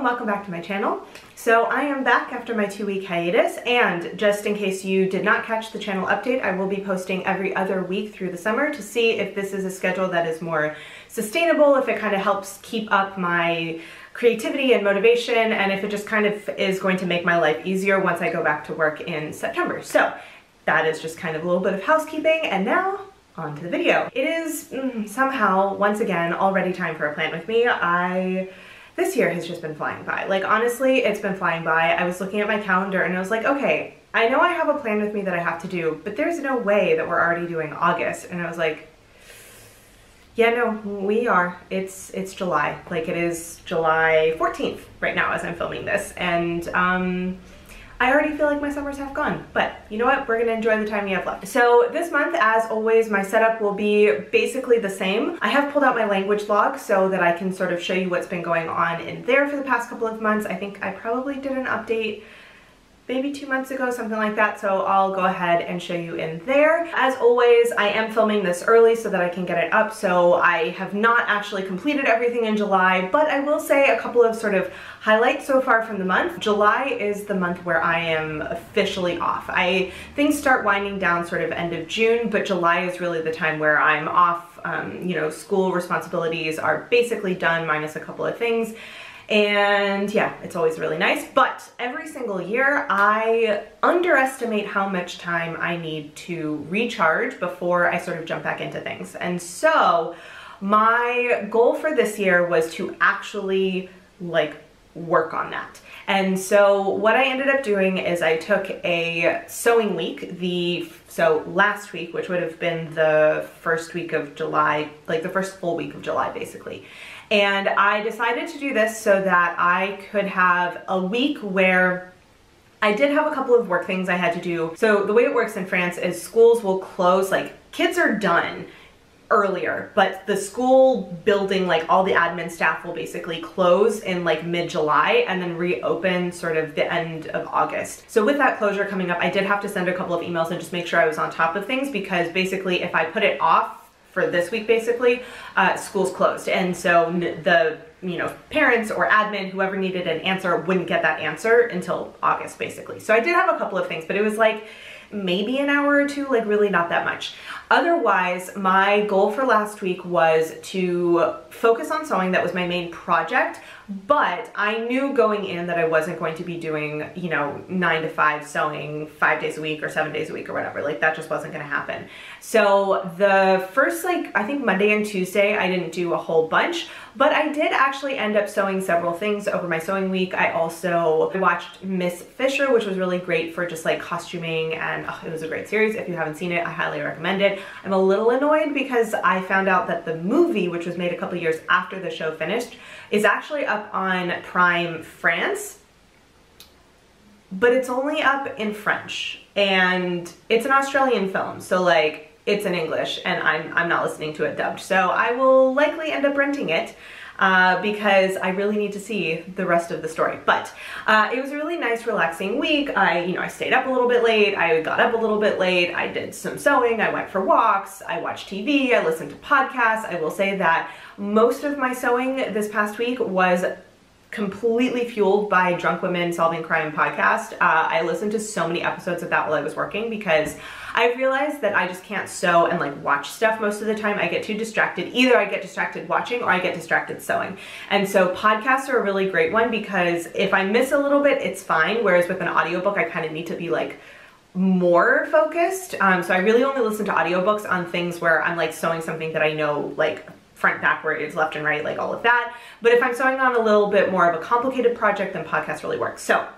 welcome back to my channel. So I am back after my 2-week hiatus, and just in case you did not catch the channel update, I will be posting every other week through the summer to see if this is a schedule that is more sustainable, if it kind of helps keep up my creativity and motivation, and if it just kind of is going to make my life easier once I go back to work in September. So that is just kind of a little bit of housekeeping, and now on to the video. It is somehow, once again, already time for a plan with me. This year has just been flying by. Like, honestly, it's been flying by. I was looking at my calendar and I was like, okay, I know I have a plan with me that I have to do, but there's no way that we're already doing August. And I was like, yeah, no, we are. It's July. Like, it is July 14th right now as I'm filming this. And I already feel like my summer's half gone, but you know what? We're gonna enjoy the time we have left. So this month, as always, my setup will be basically the same. I have pulled out my language log so that I can sort of show you what's been going on in there for the past couple of months. I think I probably did an update maybe 2 months ago, something like that, so I'll go ahead and show you in there. As always, I am filming this early so that I can get it up, so I have not actually completed everything in July, but I will say a couple of sort of highlights so far from the month. July is the month where I am officially off. Things start winding down sort of end of June, but July is really the time where I'm off. You know, school responsibilities are basically done, minus a couple of things. And yeah, it's always really nice, but every single year I underestimate how much time I need to recharge before I sort of jump back into things. And so my goal for this year was to actually like work on that. And so what I ended up doing is I took a sewing week, so last week, which would have been the first week of July, like the first full week of July basically. And I decided to do this so that I could have a week where I did have a couple of work things I had to do. So the way it works in France is schools will close, like kids are done earlier, but the school building, like all the admin staff will basically close in like mid-July and then reopen sort of the end of August. So with that closure coming up, I did have to send a couple of emails and just make sure I was on top of things, because basically if I put it off for this week, basically, school's closed. And so the, you know, parents or admin, whoever needed an answer, wouldn't get that answer until August, basically. So I did have a couple of things, but it was like maybe an hour or two, like really not that much. Otherwise, my goal for last week was to focus on sewing. That was my main project, but I knew going in that I wasn't going to be doing, you know, 9 to 5 sewing 5 days a week or 7 days a week or whatever. Like that just wasn't gonna happen. So the first, like, I think Monday and Tuesday, I didn't do a whole bunch, but I did actually end up sewing several things over my sewing week. I also watched Miss Fisher, which was really great for just like costuming, and it was a great series. If you haven't seen it, I highly recommend it. I'm a little annoyed because I found out that the movie, which was made a couple years after the show finished, is actually up on Prime France, but it's only up in French, and it's an Australian film, so like it's in English, and I'm not listening to it dubbed, so I will likely end up renting it because I really need to see the rest of the story. But it was a really nice, relaxing week. I stayed up a little bit late, I got up a little bit late, I did some sewing, I went for walks, I watched TV, I listened to podcasts. I will say that most of my sewing this past week was completely fueled by Drunk Women Solving Crime podcast. I listened to so many episodes of that while I was working, because I realized that I just can't sew and like watch stuff most of the time. I get too distracted. Either I get distracted watching or I get distracted sewing. And so podcasts are a really great one, because if I miss a little bit, it's fine. Whereas with an audiobook, I kind of need to be like more focused. So I really only listen to audiobooks on things where I'm like sewing something that I know, like front, backwards, left and right, like all of that. But if I'm sewing on a little bit more of a complicated project, then podcasts really work. So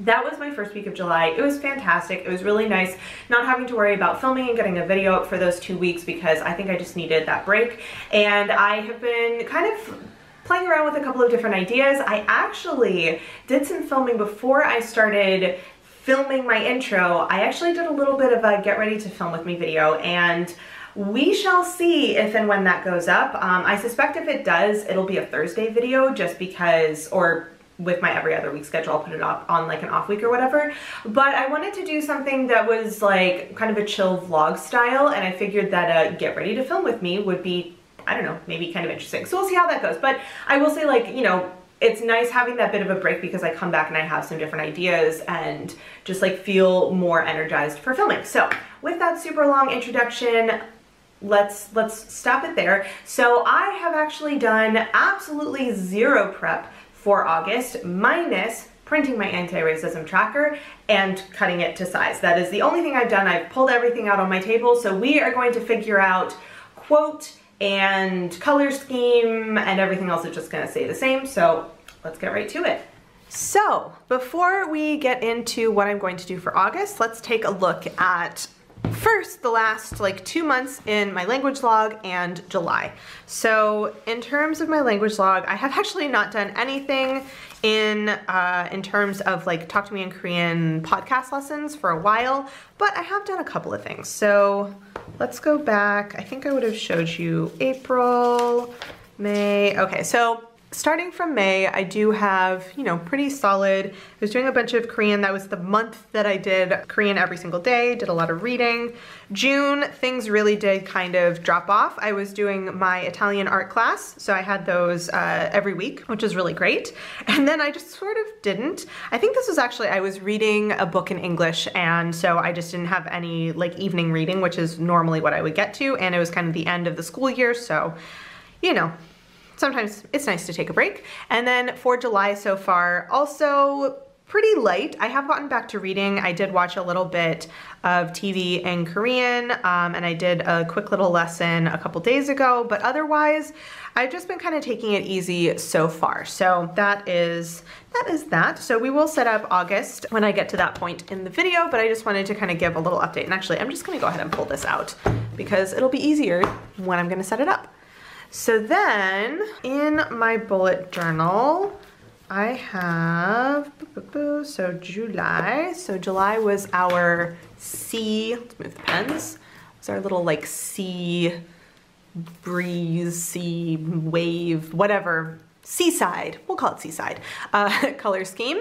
that was my first week of July. It was fantastic. It was really nice not having to worry about filming and getting a video up for those 2 weeks, because I think I just needed that break. And I have been kind of playing around with a couple of different ideas. I actually did some filming before I started filming my intro. I actually did a little bit of a get ready to film with me video, and we shall see if and when that goes up. I suspect if it does, it'll be a Thursday video, just because, or with my every other week schedule, I'll put it up on like an off week or whatever. But I wanted to do something that was like kind of a chill vlog style, and I figured that get ready to film with me would be, I don't know, maybe kind of interesting. So we'll see how that goes. But I will say, like, you know, it's nice having that bit of a break because I come back and I have some different ideas and just like feel more energized for filming. So with that super long introduction, let's stop it there. So I have actually done absolutely zero prep for August, minus printing my anti-racism tracker and cutting it to size. That is the only thing I've done. I've pulled everything out on my table. So we are going to figure out quote and color scheme, and everything else is just gonna stay the same. So let's get right to it. So before we get into what I'm going to do for August, let's take a look at first the last like 2 months in my language log and July. So in terms of my language log, I have actually not done anything in terms of like Talk to Me in Korean podcast lessons for a while, but I have done a couple of things. So let's go back. I think I would have showed you April, May. Okay, so starting from May, I do have, you know, pretty solid. I was doing a bunch of Korean. That was the month that I did Korean every single day, did a lot of reading. June, things really did kind of drop off. I was doing my Italian art class, so I had those every week, which is really great. And then I just sort of didn't. I think this was actually, I was reading a book in English, and so I just didn't have any like evening reading, which is normally what I would get to, and it was kind of the end of the school year, so, you know, sometimes it's nice to take a break. And then for July so far, also pretty light. I have gotten back to reading. I did watch a little bit of TV in Korean, and I did a quick little lesson a couple days ago, but otherwise, I've just been kind of taking it easy so far. So that is that. So we will set up August when I get to that point in the video, but I just wanted to kind of give a little update. And actually, I'm just gonna go ahead and pull this out because it'll be easier when I'm gonna set it up. So then in my bullet journal, I have, so July. So July was our sea, let's move the pens. It was our little like sea breeze, sea wave, whatever, seaside, we'll call it seaside, color scheme.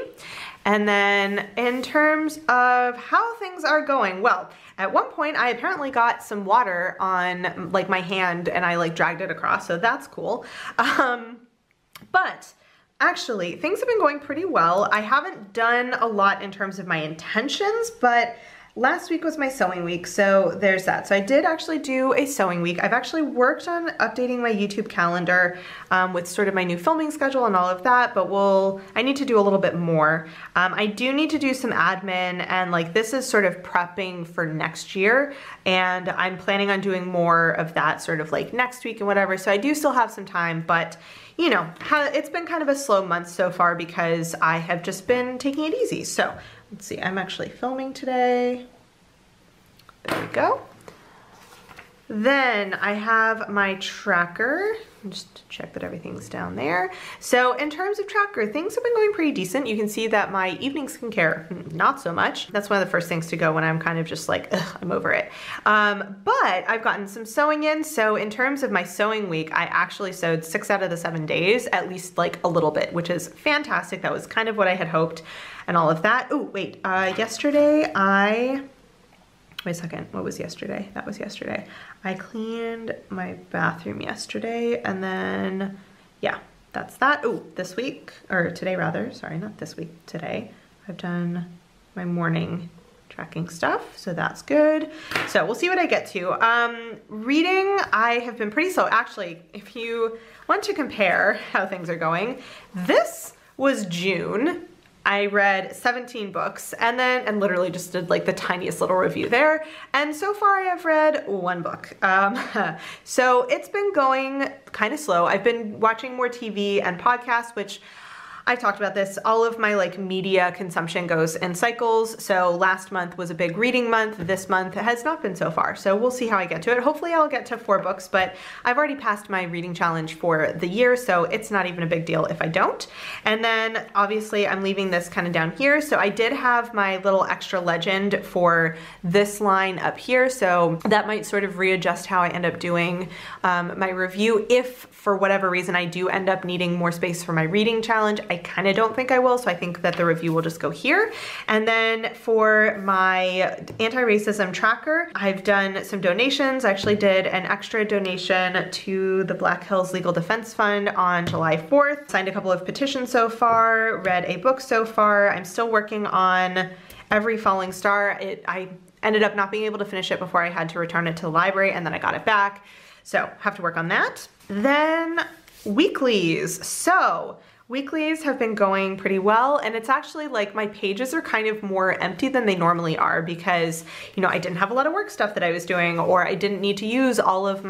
And then in terms of how things are going, well, at one point I apparently got some water on like my hand and I like dragged it across, so that's cool. But actually things have been going pretty well. I haven't done a lot in terms of my intentions, but last week was my sewing week, so there's that. So I did actually do a sewing week. I've actually worked on updating my YouTube calendar with sort of my new filming schedule and all of that, but I need to do a little bit more. I do need to do some admin, and like this is sort of prepping for next year, and I'm planning on doing more of that sort of like next week and whatever. So I do still have some time, but you know, it's been kind of a slow month so far because I have just been taking it easy. So let's see, I'm actually filming today. There we go. Then I have my tracker, just to check that everything's down there. So in terms of tracker, things have been going pretty decent. You can see that my evening skincare, not so much. That's one of the first things to go when I'm kind of just like, ugh, I'm over it. But I've gotten some sewing in. So in terms of my sewing week, I actually sewed 6 out of the 7 days, at least like a little bit, which is fantastic. That was kind of what I had hoped and all of that. Oh, wait, yesterday wait a second, what was yesterday? That was yesterday. I cleaned my bathroom yesterday, and then, yeah, that's that. Oh, this week, or today rather, sorry, not this week, today, I've done my morning tracking stuff, so that's good. So we'll see what I get to. Reading, I have been pretty slow. Actually, if you want to compare how things are going, this was June. I read 17 books and literally just did like the tiniest little review there. And so far I have read 1 book. So it's been going kind of slow. I've been watching more TV and podcasts, which I talked about this, all of my like media consumption goes in cycles. So last month was a big reading month. This month has not been so far. So we'll see how I get to it. Hopefully I'll get to 4 books, but I've already passed my reading challenge for the year, so it's not even a big deal if I don't. And then obviously I'm leaving this kind of down here. So I did have my little extra legend for this line up here. So that might sort of readjust how I end up doing my review. If for whatever reason I do end up needing more space for my reading challenge, I kind of don't think I will, so I think that the review will just go here. And then for my anti-racism tracker, I've done some donations. I actually did an extra donation to the Black Hills Legal Defense Fund on July 4th. Signed a couple of petitions so far, read a book so far. I'm still working on Every Falling Star. I ended up not being able to finish it before I had to return it to the library, and then I got it back. So have to work on that. Then weeklies. So weeklies have been going pretty well, and it's actually like my pages are kind of more empty than they normally are because, you know, I didn't have a lot of work stuff that I was doing, or I didn't need to use all of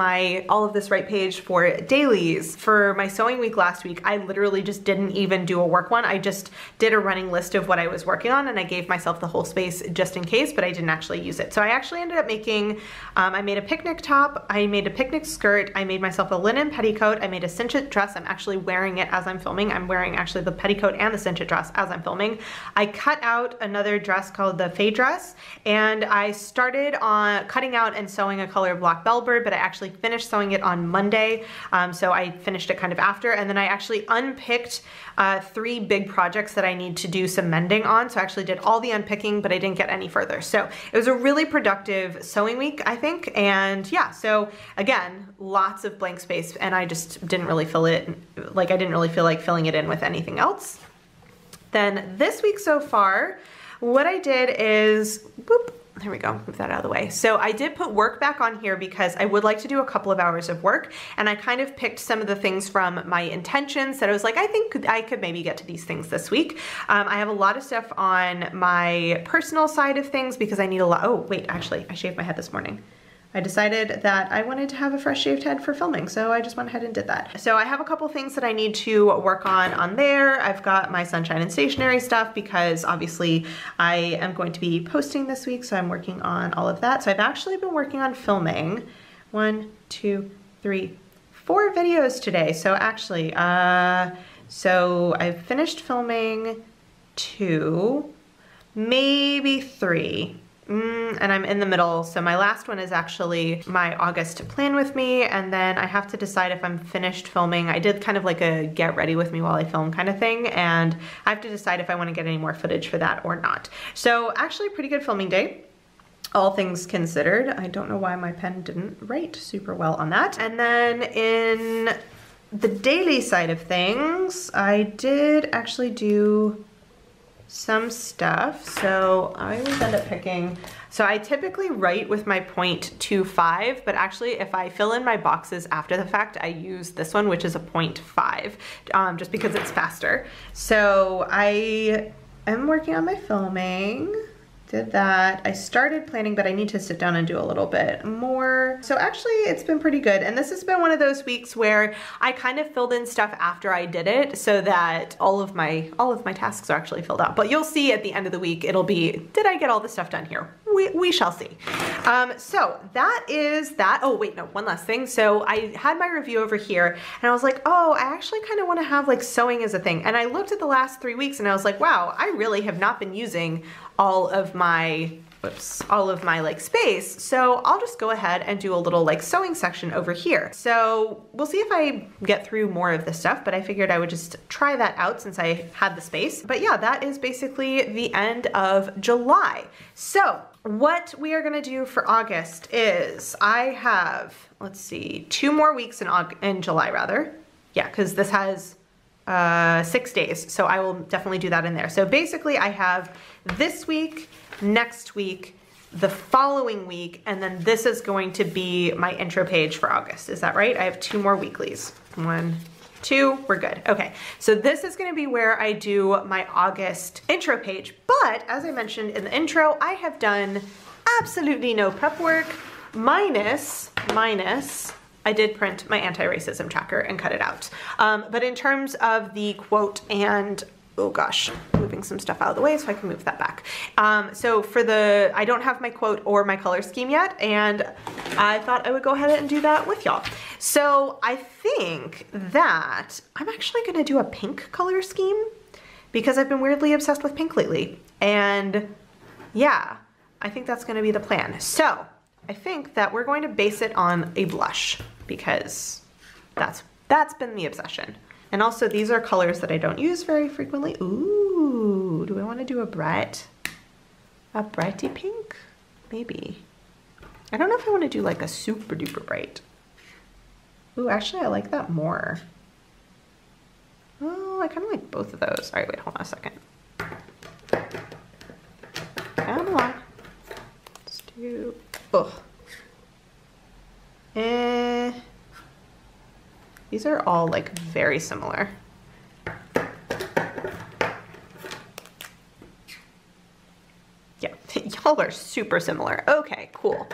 this right page for dailies. For my sewing week last week, I literally just didn't even do a work one. I just did a running list of what I was working on, and I gave myself the whole space just in case, but I didn't actually use it. So I actually ended up making, I made a picnic top, I made a picnic skirt, I made myself a linen petticoat, I made a cinched dress. I'm actually wearing it as I'm filming. I'm wearing actually the petticoat and the cinched dress as I'm filming. I cut out another dress called the Faye dress, and I started on cutting out and sewing a color block bellbird, but I actually finished sewing it on Monday. So I finished it kind of after, and then I actually unpicked 3 big projects that I need to do some mending on. So I actually did all the unpicking, but I didn't get any further. So it was a really productive sewing week, I think. And yeah, so again, lots of blank space, and I just didn't really fill it, like I didn't really feel like filling it in with anything else. Then this week so far, what I did is, whoop, there we go, move that out of the way. So I did put work back on here because I would like to do a couple of hours of work, and I kind of picked some of the things from my intentions that I was like, I think I could maybe get to these things this week. I have a lot of stuff on my personal side of things because I need a lot. Oh wait, actually I shaved my head this morning. I decided that I wanted to have a fresh shaved head for filming, so I just went ahead and did that. So I have a couple things that I need to work on there. I've got my Sunshine and Stationery stuff because obviously I am going to be posting this week, so I'm working on all of that. So I've actually been working on filming 1, 2, 3, 4 videos today. So actually, so I've finished filming 2, maybe 3. And I'm in the middle, so my last one is actually my August plan with me, and then I have to decide if I'm finished filming. I did kind of like a get ready with me while I film kind of thing, and I have to decide if I want to get any more footage for that or not. So actually pretty good filming day, all things considered. I don't know why my pen didn't write super well on that. And then in the daily side of things, I did actually do some stuff. So I always end up picking, so I typically write with my 0.25, but actually if I fill in my boxes after the fact, I use this one, which is a 0.5, just because it's faster. So I am working on my filming. Did that. I started planning, but I need to sit down and do a little bit more. So actually it's been pretty good. And this has been one of those weeks where I kind of filled in stuff after I did it so that all of my tasks are actually filled out. But you'll see at the end of the week, it'll be, did I get all the stuff done here? We shall see. So that is that. Oh wait, no, one last thing. So I had my review over here and I was like, oh, I actually kind of want to have like sewing as a thing. And I looked at the last 3 weeks and I was like, wow, I really have not been using all of my like space. So I'll just go ahead and do a little like sewing section over here. So we'll see if I get through more of this stuff, but I figured I would just try that out since I had the space. But yeah, that is basically the end of July. So what we are gonna do for August is I have, let's see, 2 more weeks in July rather. Yeah, because this has 6 days, so I will definitely do that in there. So basically I have this week, next week, the following week, and then this is going to be my intro page for August. Is that right? I have 2 more weeklies. 1, 2, we're good. Okay, so this is gonna be where I do my August intro page, but as I mentioned in the intro, I have done absolutely no prep work, minus I did print my anti-racism tracker and cut it out. But in terms of the quote and, oh gosh, moving some stuff out of the way so I can move that back. So for the, I don't have my quote or my color scheme yet, and I thought I would go ahead and do that with y'all. So I think that I'm actually gonna do a pink color scheme because I've been weirdly obsessed with pink lately. And yeah, I think that's gonna be the plan. So I think that we're going to base it on a blush because that's been the obsession. And also these are colors that I don't use very frequently. Ooh, do I want to do a brighty pink? Maybe. I don't know if I want to do like a super duper bright. Ooh, actually I like that more. Oh, I kind of like both of those. All right, wait, hold on a second. Come on. Let's do, ugh. These are all like very similar. Yeah, y'all are super similar. Okay, cool.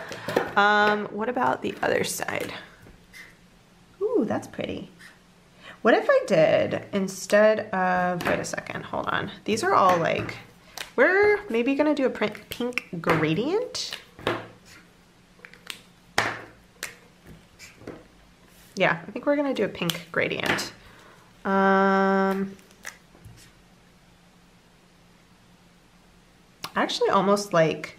What about the other side? Ooh, that's pretty. What if I did, instead of, wait a second, hold on. These are all like, we're maybe gonna do a pink gradient. Yeah, I think we're gonna do a pink gradient. I actually almost like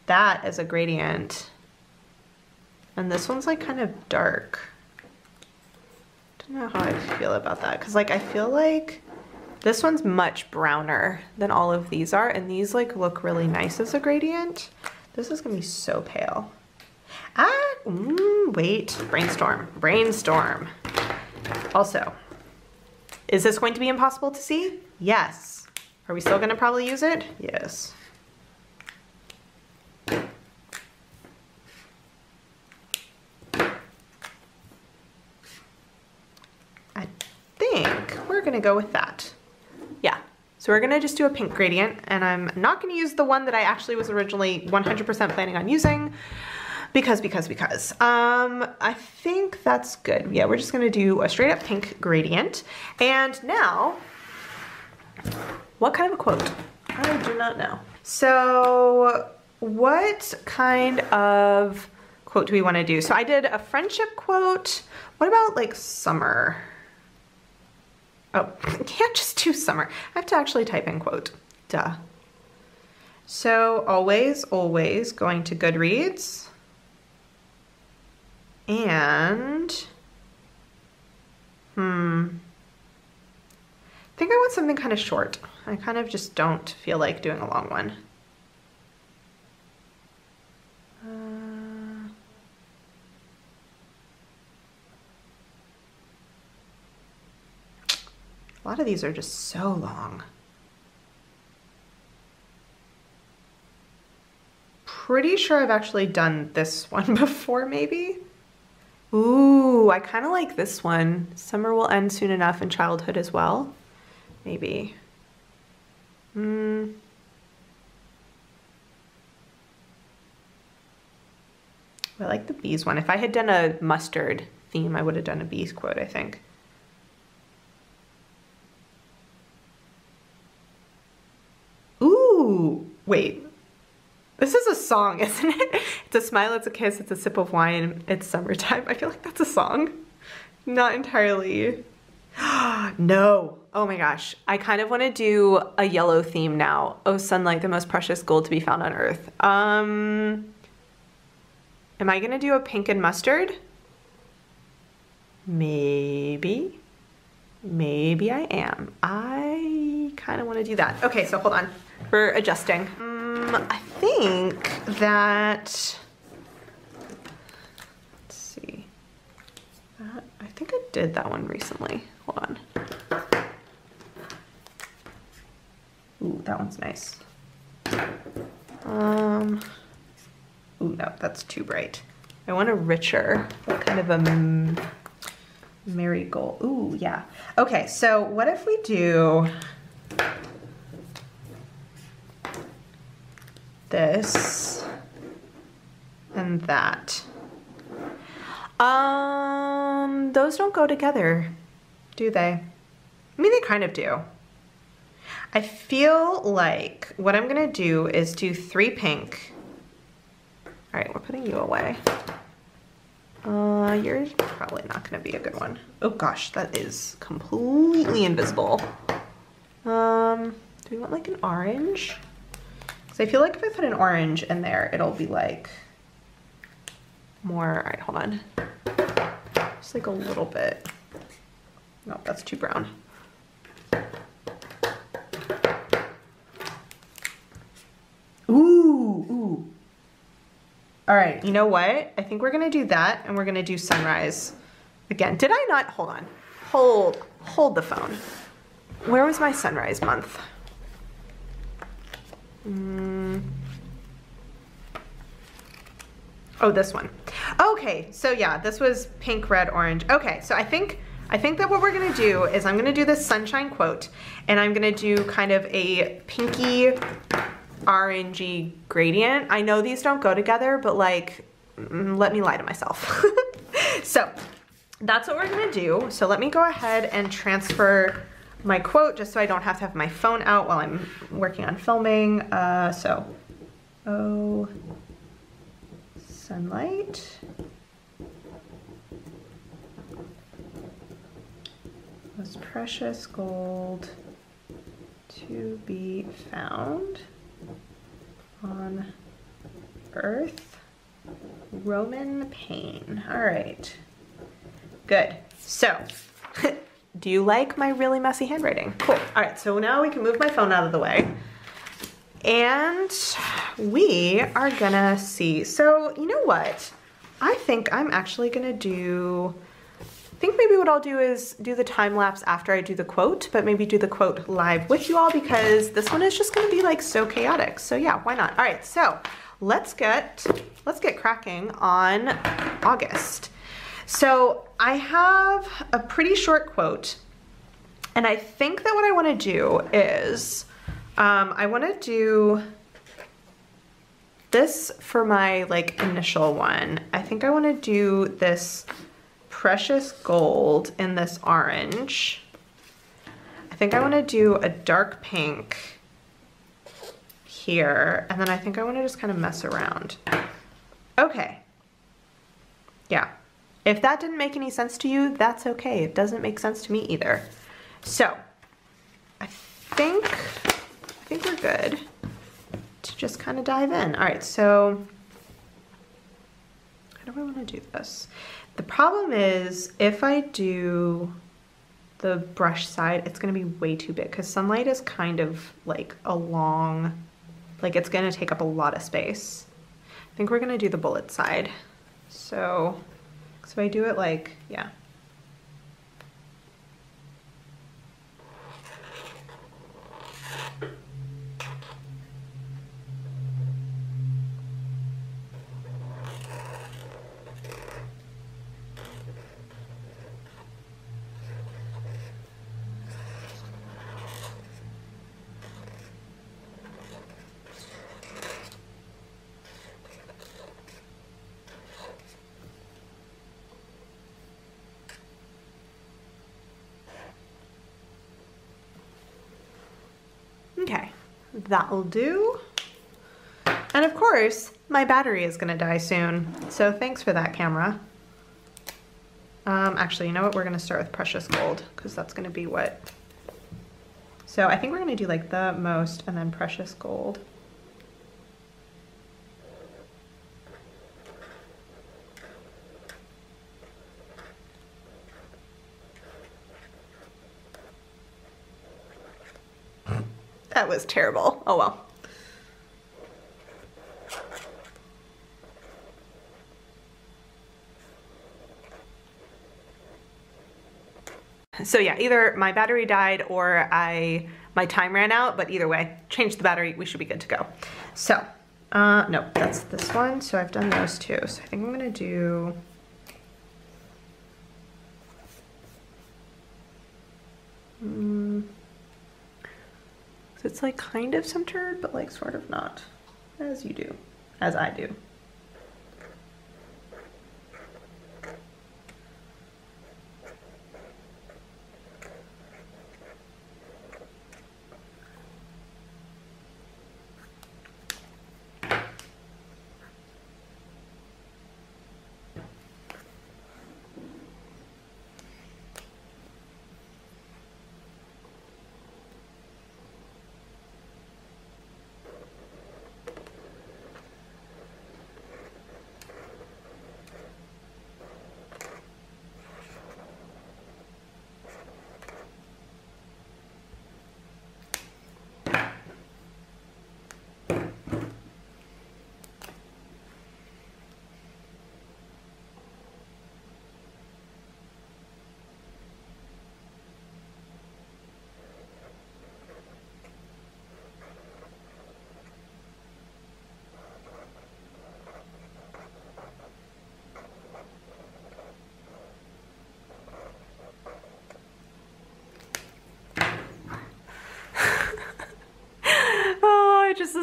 that as a gradient. And this one's like kind of dark. Don't know how I feel about that, because like I feel like this one's much browner than all of these are, and these like look really nice as a gradient. This is gonna be so pale. Wait, brainstorm. Also, is this going to be impossible to see? Yes. Are we still gonna probably use it? Yes. I think we're gonna go with that. Yeah. So we're gonna just do a pink gradient, and I'm not gonna use the one that I actually was originally 100% planning on using because. I think that's good. Yeah, we're just gonna do a straight up pink gradient. And now, what kind of a quote? I do not know. So what kind of quote do we wanna do? So I did a friendship quote. What about like summer? Oh, can't just do summer. I have to actually type in quote, duh. So always going to Goodreads. And, I think I want something kind of short. I kind of just don't feel like doing a long one. A lot of these are just so long. Pretty sure I've actually done this one before, maybe. Ooh, I kind of like this one. Summer will end soon enough, and childhood as well. Maybe. I like the bees one. If I had done a mustard theme, I would have done a bees quote, I think. Ooh, wait. This is a song, isn't it? It's a smile, it's a kiss, it's a sip of wine, it's summertime. I feel like that's a song. Not entirely. No. Oh my gosh. I kind of want to do a yellow theme now. Oh, sunlight, the most precious gold to be found on earth. Am I gonna do a pink and mustard? Maybe. Maybe I am. I kind of want to do that. Okay, so hold on. We're adjusting. I think that, let's see. I think I did that one recently. Hold on. Ooh, that one's nice. Ooh, no, that's too bright. I want a richer, like kind of a marigold. Ooh, yeah. Okay, so what if we do this and that? Those don't go together, do they? I mean, they kind of do. I feel like what I'm gonna do is do 3 pink. All right, we're putting you away. You're probably not gonna be a good one. Oh gosh, that is completely invisible. Do we want like an orange? Because I feel like if I put an orange in there, it'll be like more, all right, hold on. Just like a little bit. No, that's too brown. Ooh. All right, you know what? I think we're gonna do that and we're gonna do sunrise again. Did I not? Hold on. Hold the phone. Where was my sunrise month? Oh, this one. Okay, so yeah, this was pink, red, orange. Okay, so I think that what we're gonna do is I'm gonna do this sunshine quote and I'm gonna do kind of a pinky orangey gradient. I know these don't go together, but like, let me lie to myself. So that's what we're gonna do. So let me go ahead and transfer my quote just so I don't have to have my phone out while I'm working on filming. Oh, sunlight. Most precious gold to be found on earth, Roman pain. All right, good. So, do you like my really messy handwriting? Cool. All right, so now we can move my phone out of the way. And we are gonna see. So, you know what? I think I'm actually gonna do, I think maybe what I'll do is do the time lapse after I do the quote, but maybe do the quote live with you all because this one is just gonna be like so chaotic. So yeah, why not? All right, so let's get cracking on August. So I have a pretty short quote, and I think that what I wanna do is, I wanna do this for my like initial one. I think I wanna do this precious gold in this orange. I think I wanna do a dark pink here, and then I think I wanna just kind of mess around. Okay, yeah. If that didn't make any sense to you, that's okay. It doesn't make sense to me either. So, I think we're good to just kind of dive in. All right, so how do I want to do this? The problem is if I do the brush side, it's going to be way too big because sunlight is kind of like a long, like it's going to take up a lot of space. I think we're going to do the bullet side. So I do it like, yeah. Okay, that'll do. And of course, my battery is gonna die soon. So thanks for that, camera. Actually, you know what? We're gonna start with precious gold because that's gonna be what. So I think we're gonna do like the most and then precious gold. That was terrible. Oh well. So yeah, either my battery died or my time ran out, but either way, change the battery, we should be good to go. So, no, that's this one. So I've done those two. So I think I'm gonna do, so it's like kind of centered, but like sort of not, as you do, as I do.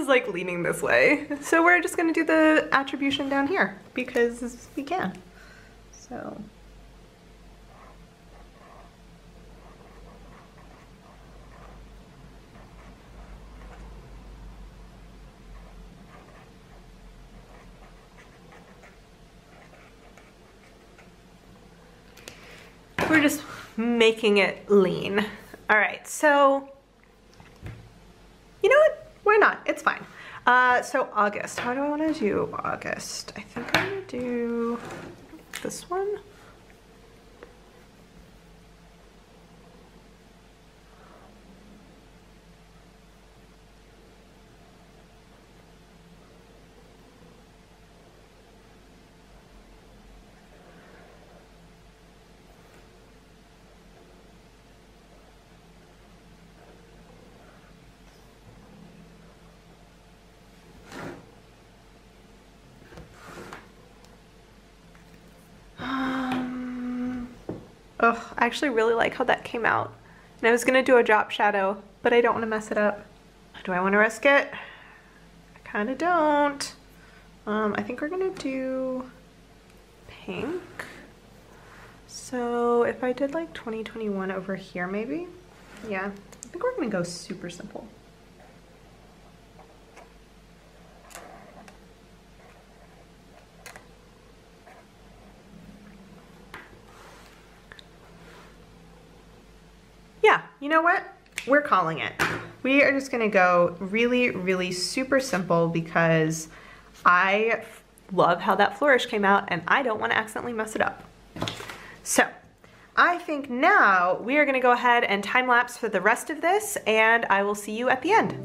is like leaning this way. So we're just gonna do the attribution down here because we can. So. We're just making it lean. All right, so, you know what? Why not? It's fine. So August, how do I want to do August? I think I'm gonna do this one. Oh, I actually really like how that came out. And I was gonna do a drop shadow, but I don't wanna mess it up. Do I wanna risk it? I kinda don't. I think we're gonna do pink. So if I did like 2021 over here maybe? Yeah, I think we're gonna go super simple. Yeah, you know what? We're calling it. We are just gonna go really, really super simple because I love how that flourish came out and I don't wanna accidentally mess it up. So, I think now we are gonna go ahead and time lapse for the rest of this and I will see you at the end.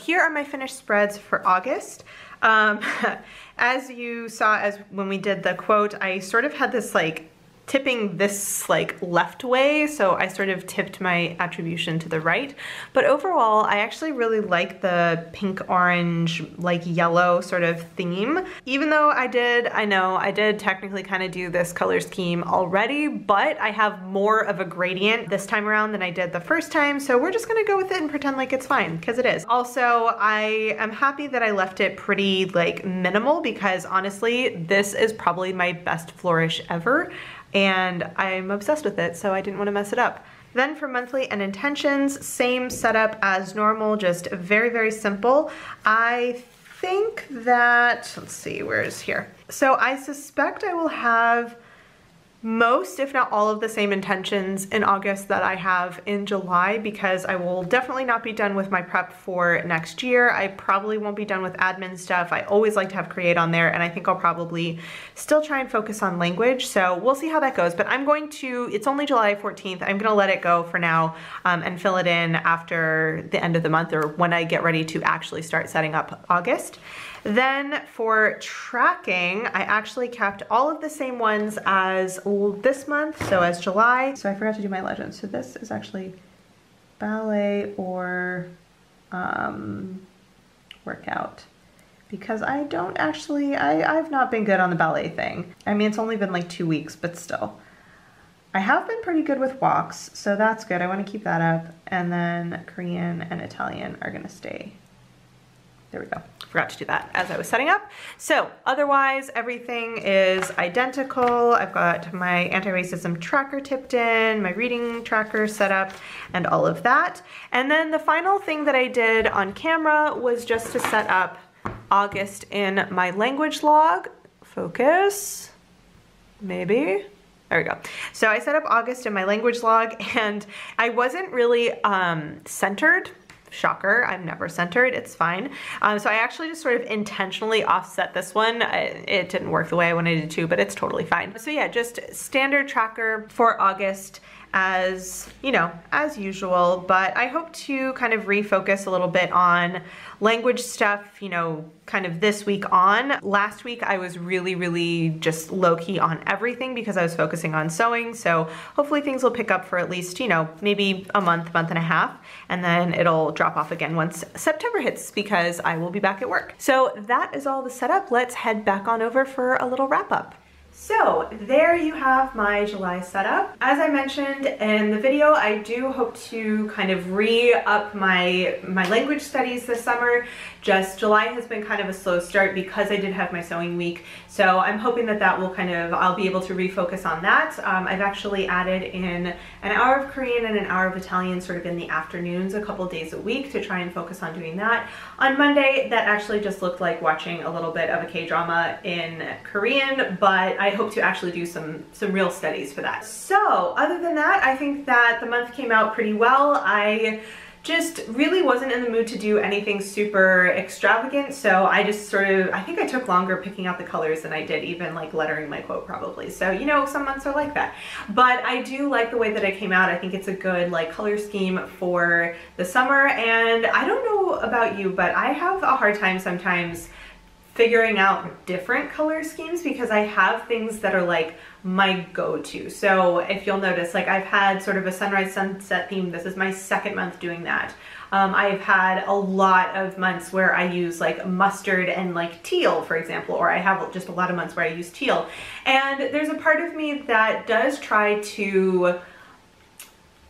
here are my finished spreads for August. As you saw when we did the quote, I sort of had this like tipping this like left way, so I sort of tipped my attribution to the right. But overall, I actually really like the pink, orange, like yellow sort of theme. Even though I know I did technically kind of do this color scheme already, but I have more of a gradient this time around than I did the first time, so we're just gonna go with it and pretend like it's fine, because it is. Also, I am happy that I left it pretty like minimal, because honestly, this is probably my best flourish ever, and I'm obsessed with it, so I didn't want to mess it up. Then for monthly and intentions, same setup as normal, just very, very simple. I think that, let's see, where is here? So I suspect I will have most, if not all, of the same intentions in August that I have in July, because I will definitely not be done with my prep for next year. I probably won't be done with admin stuff. I always like to have create on there, and I think I'll probably still try and focus on language, so we'll see how that goes. But I'm going to, it's only July 14th, I'm gonna let it go for now and fill it in after the end of the month, or when I get ready to actually start setting up August. Then for tracking, I actually kept all of the same ones as this month, so as July. So I forgot to do my legend. So this is actually ballet or workout, because I don't actually, I've not been good on the ballet thing. I mean, it's only been like 2 weeks, but still. I have been pretty good with walks, so that's good. I want to keep that up. And then Korean and Italian are gonna stay. There we go. Forgot to do that as I was setting up. So otherwise, everything is identical. I've got my anti-racism tracker tipped in, my reading tracker set up, and all of that. And then the final thing that I did on camera was just to set up August in my language log. Focus, maybe. There we go. So I set up August in my language log, and I wasn't really centered. Shocker, I'm never centered, it's fine. So I actually just sort of intentionally offset this one. It didn't work the way I wanted it to, but it's totally fine. So yeah, just standard tracker for August as, you know, as usual, but I hope to kind of refocus a little bit on language stuff, you know, kind of this week on. Last week I was really just low-key on everything because I was focusing on sewing, so hopefully things will pick up for at least, you know, maybe a month and a half, and then it'll drop off again once September hits, because I will be back at work. So that is all the setup. Let's head back on over for a little wrap-up. So there you have my July setup. As I mentioned in the video, I do hope to kind of re-up my language studies this summer. Just July has been kind of a slow start because I did have my sewing week. So I'm hoping that that will kind of, I'll be able to refocus on that. I've actually added in an hour of Korean and an hour of Italian sort of in the afternoons a couple days a week to try and focus on doing that. On Monday, that actually just looked like watching a little bit of a K-drama in Korean, but I hope to actually do some real studies for that. So other than that, I think that the month came out pretty well. I just really wasn't in the mood to do anything super extravagant, so I just sort of, I think I took longer picking out the colors than I did even like lettering my quote probably. So, you know, some months are like that. But I do like the way that it came out. I think it's a good like color scheme for the summer, and I don't know about you, but I have a hard time sometimes figuring out different color schemes because I have things that are like my go-to. So if you'll notice, like I've had sort of a sunrise sunset theme. This is my second month doing that. I've had a lot of months where I use like mustard and like teal, for example, or I have just a lot of months where I use teal. And there's a part of me that does try to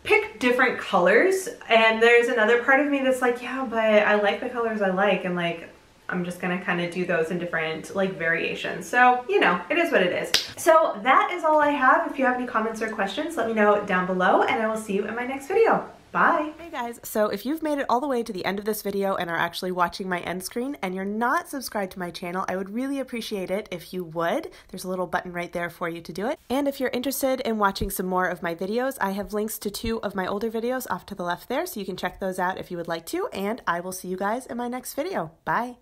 pick different colors, and there's another part of me that's like, yeah, but I like the colors I like, and like I'm just gonna kind of do those in different like variations. So, you know, it is what it is. So that is all I have. If you have any comments or questions, let me know down below, and I will see you in my next video. Bye. Hey guys, so if you've made it all the way to the end of this video and are actually watching my end screen and you're not subscribed to my channel, I would really appreciate it if you would. There's a little button right there for you to do it. And if you're interested in watching some more of my videos, I have links to 2 of my older videos off to the left there, so you can check those out if you would like to, and I will see you guys in my next video. Bye.